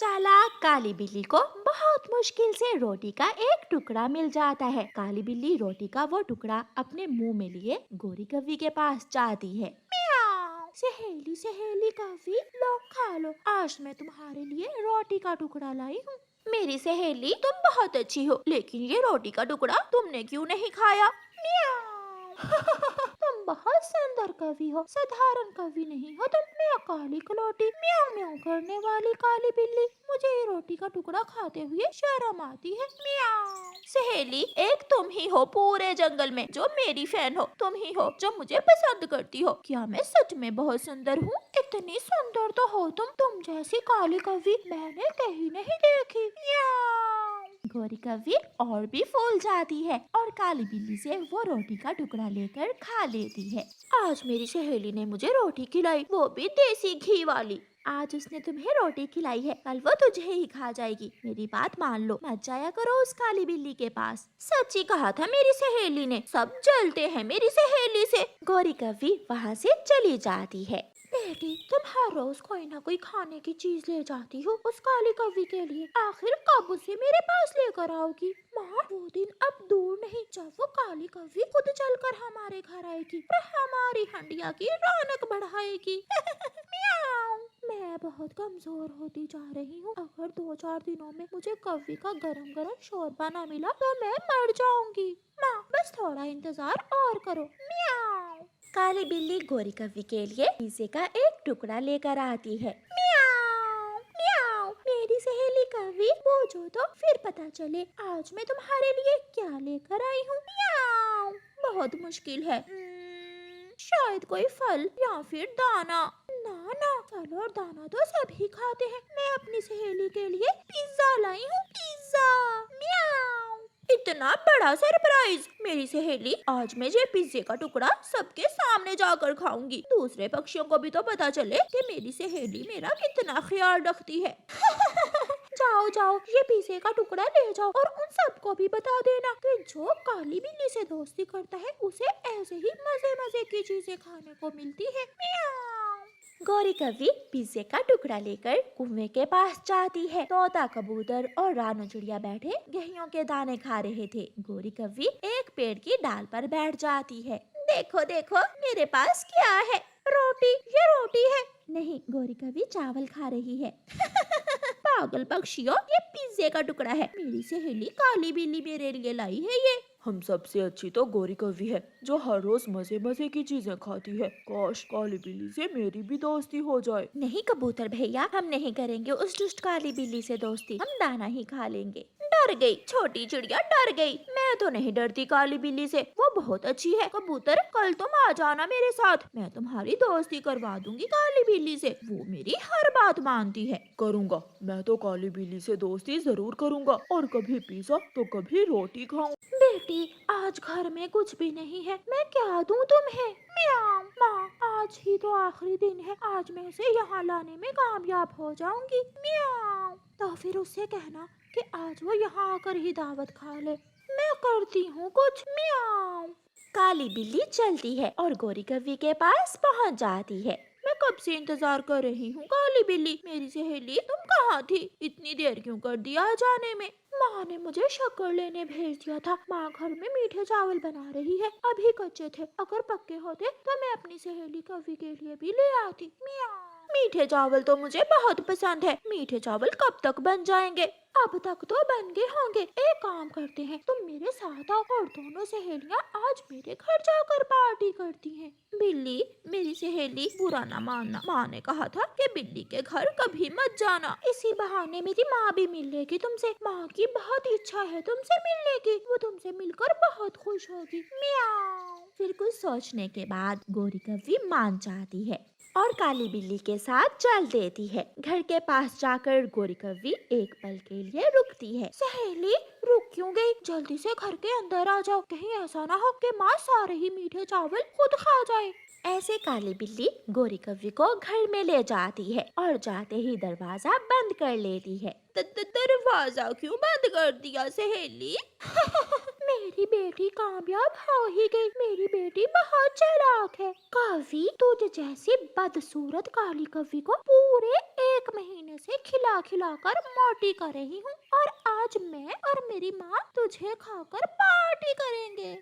चालाक काली बिल्ली को बहुत मुश्किल से रोटी का एक टुकड़ा मिल जाता है। काली बिल्ली रोटी का वो टुकड़ा अपने मुंह में लिए गोरी कव्वी के पास जाती है। म्याऊं। सहेली सहेली कव्वी, लो खा लो, आज मैं तुम्हारे लिए रोटी का टुकड़ा लाई हूँ। मेरी सहेली तुम बहुत अच्छी हो, लेकिन ये रोटी का टुकड़ा तुमने क्यों नहीं खाया? तुम बहुत सुंदर कवि हो, साधारण कवि नहीं हो तुम। मैं काली कलौटी, म्याऊं म्याऊं करने वाली काली बिल्ली, मुझे ये रोटी का टुकड़ा खाते हुए शर्म आती है। म्याऊं। सहेली, एक तुम ही हो पूरे जंगल में जो मेरी फैन हो, तुम ही हो जो मुझे पसंद करती हो। क्या मैं सच में बहुत सुंदर हूँ? इतनी सुंदर तो हो तुम जैसी काली कवि मैंने कहीं नहीं देखी। गोरी कव्वी और भी फूल जाती है और काली बिल्ली से वो रोटी का टुकड़ा लेकर खा लेती है। आज मेरी सहेली ने मुझे रोटी खिलाई, वो भी देसी घी वाली। आज उसने तुम्हें रोटी खिलाई है, कल वो तुझे ही खा जाएगी। मेरी बात मान लो, मत जाया करो उस काली बिल्ली के पास। सच्ची कहा था मेरी सहेली ने, सब जलते हैं मेरी सहेली से। गोरी कव्वी वहाँ से चली जाती है। बेटी, तुम हर रोज कोई ना कोई खाने की चीज ले जाती हो उस काली कव्वी के लिए, आखिर कब उसे मेरे पास लेकर आओगी? माँ, वो दिन अब दूर नहीं जब वो काली कव्वी खुद चलकर हमारे घर आएगी और हमारी हंडिया की रौनक बढ़ाएगी। म्याऊं। मैं बहुत कमजोर होती जा रही हूँ, अगर 2-4 दिनों में मुझे कव्वी का गरम गरम शोरबा न मिला तो मैं मर जाऊंगी। माँ, बस थोड़ा इंतजार और करो। म्याऊं। काली बिल्ली गोरी कव्वी के लिए पिज़्ज़े का एक टुकड़ा लेकर आती है। म्याऊं, म्याऊं, मेरी सहेली कव्वी, पूछो तो फिर पता चले आज मैं तुम्हारे लिए क्या लेकर आई हूँ। म्याऊं। बहुत मुश्किल है, शायद कोई फल या फिर दाना। ना ना, फल और दाना तो सभी खाते हैं, मैं अपनी सहेली के लिए पिज्जा लाई हूँ, पिज्जा। म्याऊं। इतना बड़ा सरप्राइज! मेरी सहेली, आज मैं ये पिज्जे का टुकड़ा सबके सामने जाकर खाऊंगी, दूसरे पक्षियों को भी तो पता चले कि मेरी सहेली मेरा कितना ख्याल रखती है। जाओ जाओ, ये पिज्जे का टुकड़ा ले जाओ और उन सबको भी बता देना कि जो काली बिल्ली से दोस्ती करता है उसे ऐसे ही मजे मजे की चीजें खाने को मिलती है। गोरी कव्वी पिज्जे का टुकड़ा लेकर कुएं के पास जाती है। तोता कबूतर और रानू चिड़िया बैठे गेहूं के दाने खा रहे थे। गोरी कव्वी एक पेड़ की डाल पर बैठ जाती है। देखो देखो, मेरे पास क्या है? रोटी, ये रोटी है। नहीं, गोरी कव्वी चावल खा रही है। पागल पक्षियों, ये पिज्जे का टुकड़ा है, मेरी सहेली काली बिल्ली मेरे लिए लाई है ये। हम सबसे अच्छी तो गोरी कव्वी है जो हर रोज मजे मजे की चीजें खाती है। काश काली बिल्ली से मेरी भी दोस्ती हो जाए। नहीं कबूतर भैया, हम नहीं करेंगे उस दुष्ट काली बिल्ली से दोस्ती, हम दाना ही खा लेंगे। डर गई छोटी चिड़िया, डर गई। मैं तो नहीं डरती काली बिल्ली से, वो बहुत अच्छी है। कबूतर, कल तुम आ जाना मेरे साथ, मैं तुम्हारी दोस्ती करवा दूंगी काली बिल्ली से, वो मेरी हर बात मानती है। करूँगा, मैं तो काली बिल्ली से दोस्ती जरूर करूँगा और कभी पिज्जा तो कभी रोटी खाऊं। बेटी, आज घर में कुछ भी नहीं है, मैं क्या दूं तुम्हें? म्याऊं। माँ, आज ही तो आखिरी दिन है, आज मैं उसे यहाँ लाने में कामयाब हो जाऊंगी। म्याऊं। तो फिर उससे कहना कि आज वो यहाँ आकर ही दावत खा ले, मैं करती हूँ कुछ। म्याऊं। काली बिल्ली चलती है और गोरी कव्वी के पास पहुँच जाती है। मैं कब से इंतजार कर रही हूँ काली बिल्ली, मेरी सहेली तुम कहाँ थी? इतनी देर क्यों कर दिया आ जाने में? माँ ने मुझे शक्कर लेने भेज दिया था, माँ घर में मीठे चावल बना रही है, अभी कच्चे थे, अगर पक्के होते तो मैं अपनी सहेली कव्वी के लिए भी ले आती। म्याऊं। मीठे चावल तो मुझे बहुत पसंद है, मीठे चावल कब तक बन जाएंगे? अब तक तो बन गए होंगे। एक काम करते हैं, तुम मेरे साथ आओ और दोनों सहेलियाँ आज मेरे घर जाकर पार्टी करती हैं। बिल्ली, मेरी सहेली, बुरा ना मानना, माँ ने कहा था कि बिल्ली के घर कभी मत जाना, इसी बहाने मेरी माँ भी मिल लेगी तुमसे, माँ की बहुत इच्छा है तुमसे मिलने की, वो तुमसे मिलकर बहुत खुश होगी। म्याऊं। फिर कुछ सोचने के बाद गोरी कव्वी मान जाती है और काली बिल्ली के साथ चल देती है। घर के पास जाकर गोरी कव्वी एक पल के लिए रुकती है। सहेली, रुक क्यों गई? जल्दी से घर के अंदर आ जाओ, कहीं ऐसा ना हो कि माँ सारे ही मीठे चावल खुद खा जाए। ऐसे काली बिल्ली गोरी कव्वी को घर में ले जाती है और जाते ही दरवाजा बंद कर लेती है। दरवाजा क्यों बंद कर दिया सहेली? मेरी बेटी कामयाब हो ही गई। मेरी बेटी बहुत चालाक है। कवि, तुझ जैसी बदसूरत काली कवि को पूरे 1 महीने से खिला खिला कर मोटी कर रही हूँ, और आज मैं और मेरी माँ तुझे खाकर पार्टी करेंगे।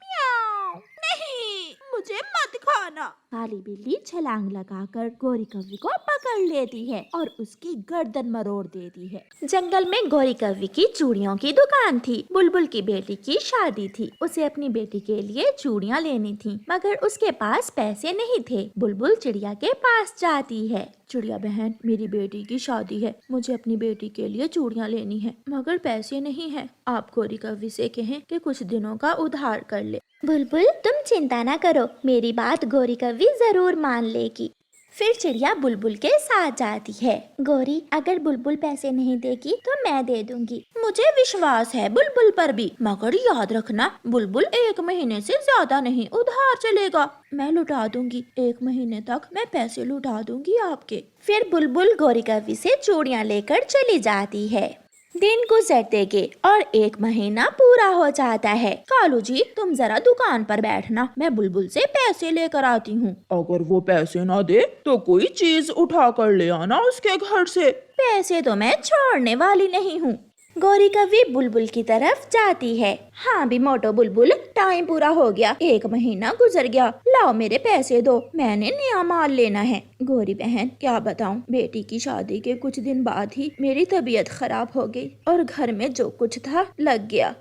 म्याऊं। नहीं, मुझे मत खाना। काली बिल्ली छलांग लगाकर गोरी कव्वी को पकड़ लेती है और उसकी गर्दन मरोड़ देती है। जंगल में गोरी कव्वी की चूड़ियों की दुकान थी। बुलबुल की बेटी की शादी थी। उसे अपनी बेटी के लिए चूड़ियाँ लेनी थी, मगर उसके पास पैसे नहीं थे। बुलबुल चिड़िया के पास जाती है। चिड़िया बहन, मेरी बेटी की शादी है, मुझे अपनी बेटी के लिए चूड़ियाँ लेनी है, मगर पैसे नहीं है। आप गोरी कव्वी से कहें कि कुछ दिनों का उधार कर ले। बुलबुल, तुम चिंता न करो, मेरी बात गोरी कव्वी जरूर मान लेगी। फिर चिड़िया बुलबुल के साथ जाती है। गोरी, अगर बुलबुल पैसे नहीं देगी तो मैं दे दूंगी। मुझे विश्वास है बुलबुल पर भी, मगर याद रखना बुलबुल 1 महीने से ज्यादा नहीं उधार चलेगा। मैं लुटा दूंगी, 1 महीने तक मैं पैसे लुटा दूंगी आपके। फिर बुलबुल गोरी कव्वी से चूड़ियाँ लेकर चली जाती है। दिन गुजरते गए और 1 महीना पूरा हो जाता है। कालू जी, तुम जरा दुकान पर बैठना, मैं बुलबुल से पैसे लेकर आती हूँ। अगर वो पैसे ना दे तो कोई चीज उठा कर ले आना उसके घर से। पैसे तो मैं छोड़ने वाली नहीं हूँ। गोरी कव्वी बुलबुल की तरफ जाती है। हाँ भी मोटो बुलबुल, टाइम पूरा हो गया, 1 महीना गुजर गया, लाओ मेरे पैसे दो, मैंने नया माल लेना है। गोरी बहन, क्या बताऊं, बेटी की शादी के कुछ दिन बाद ही मेरी तबीयत खराब हो गई और घर में जो कुछ था लग गया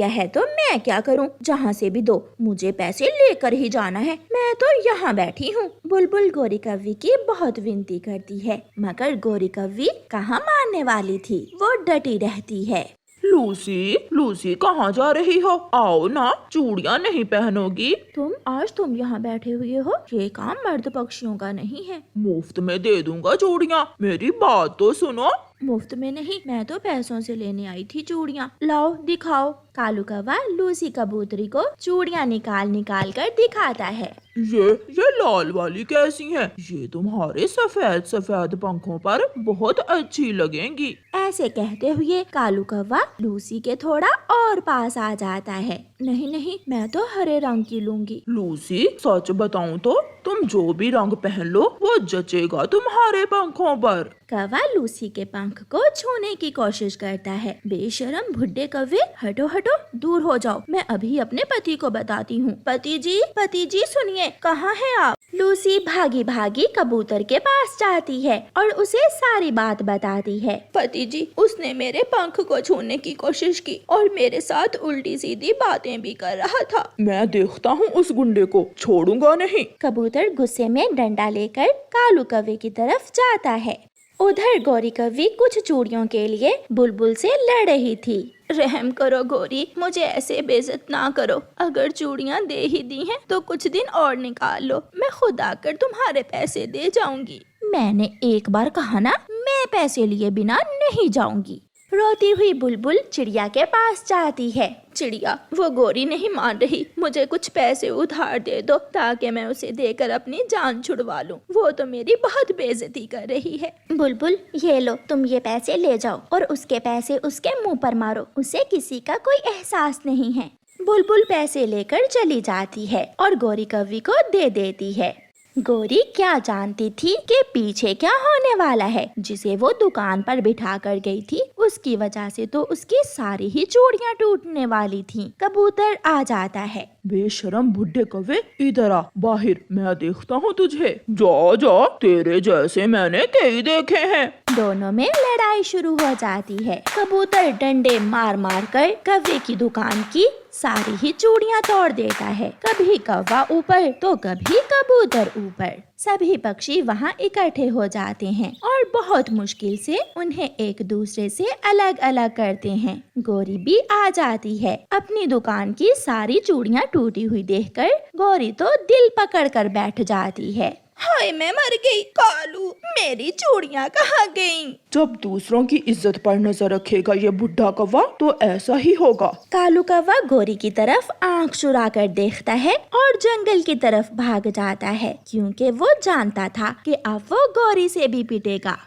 है तो मैं क्या करूं? जहाँ से भी दो, मुझे पैसे लेकर ही जाना है, मैं तो यहाँ बैठी हूँ। बुलबुल गोरी कव्वी की बहुत विनती करती है, मगर गोरी कव्वी कहाँ मानने वाली थी, वो डटी रहती है। लूसी कहाँ जा रही हो? आओ ना, चूड़ियाँ नहीं पहनोगी? तुम यहाँ बैठे हुए हो, ये काम मर्द पक्षियों का नहीं है। मुफ्त में दे दूंगा चूड़ियाँ, मेरी बात तो सुनो। मुफ्त में नहीं, मैं तो पैसों से लेने आई थी चूड़ियाँ, लाओ दिखाओ। कालू कौवा लूसी कबूतरी को चूड़ियाँ निकाल कर दिखाता है। ये लाल वाली कैसी हैं? ये तुम्हारे सफेद सफेद पंखों पर बहुत अच्छी लगेंगी। ऐसे कहते हुए कालू कौवा लूसी के थोड़ा और पास आ जाता है। नहीं, मैं तो हरे रंग की लूंगी। लूसी, सच बताऊं तो तुम जो भी रंग पहन लो वो जचेगा तुम्हारे पंखों पर। कौवा लूसी के पंख को छूने की कोशिश करता है। बेशरम बुड्ढे कौवे, हटो दूर हो जाओ, मैं अभी अपने पति को बताती हूँ। पति जी सुनिए, कहाँ हैं आप? लूसी भागी भागी कबूतर के पास जाती है और उसे सारी बात बताती है। पति जी, उसने मेरे पंख को छूने की कोशिश की और मेरे साथ उल्टी सीधी बातें भी कर रहा था। मैं देखता हूँ उस गुंडे को, छोड़ूंगा नहीं। कबूतर गुस्से में डंडा लेकर कालू कौवे की तरफ जाता है। उधर गोरी कव्वी कुछ चूड़ियों के लिए बुलबुल से लड़ रही थी। रहम करो गोरी, मुझे ऐसे बेइज्जत ना करो, अगर चूड़ियाँ दे ही दी हैं तो कुछ दिन और निकाल लो, मैं खुद आकर तुम्हारे पैसे दे जाऊंगी। मैंने एक बार कहा ना, मैं पैसे लिए बिना नहीं जाऊंगी। रोती हुई बुलबुल चिड़िया के पास जाती है। चिड़िया, वो गोरी नहीं मान रही, मुझे कुछ पैसे उधार दे दो ताकि मैं उसे देकर अपनी जान छुड़वा लूं। वो तो मेरी बहुत बेइज्जती कर रही है। बुलबुल, ये लो, तुम ये पैसे ले जाओ और उसके पैसे उसके मुंह पर मारो, उसे किसी का कोई एहसास नहीं है। बुलबुल पैसे लेकर चली जाती है और गोरी कव्वी को दे देती है। गोरी क्या जानती थी कि पीछे क्या होने वाला है। जिसे वो दुकान पर बिठा कर गई थी, उसकी वजह से तो उसकी सारी ही चूड़ियाँ टूटने वाली थीं। कबूतर आ जाता है। बेशरम बुड्ढे कौवे, इधर आ, बाहर, मैं देखता हूँ तुझे। जा, तेरे जैसे मैंने कई देखे हैं। दोनों में लड़ाई शुरू हो जाती है। कबूतर डंडे मार मार कर कौवे की दुकान की सारी ही चूड़ियाँ तोड़ देता है। कभी कौवा ऊपर तो कभी कबूतर ऊपर। सभी पक्षी वहाँ इकट्ठे हो जाते हैं और बहुत मुश्किल से उन्हें एक दूसरे से अलग अलग करते हैं। गोरी भी आ जाती है। अपनी दुकान की सारी चूड़ियाँ टूटी हुई देखकर गोरी तो दिल पकड़ कर बैठ जाती है। हाय, मैं मर गई। कालू, मेरी चूड़ियाँ कहाँ गईं? जब दूसरों की इज्जत पर नजर रखेगा ये बुढ़ा कौवा तो ऐसा ही होगा। कालू कौवा गोरी की तरफ आंख चुरा कर देखता है और जंगल की तरफ भाग जाता है, क्योंकि वो जानता था कि अब वो गोरी से भी पिटेगा।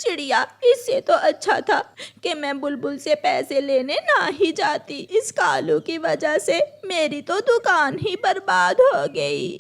चिड़िया, इससे तो अच्छा था कि मैं बुलबुल से पैसे लेने ना ही जाती। इस कालू की वजह से मेरी तो दुकान ही बर्बाद हो गई।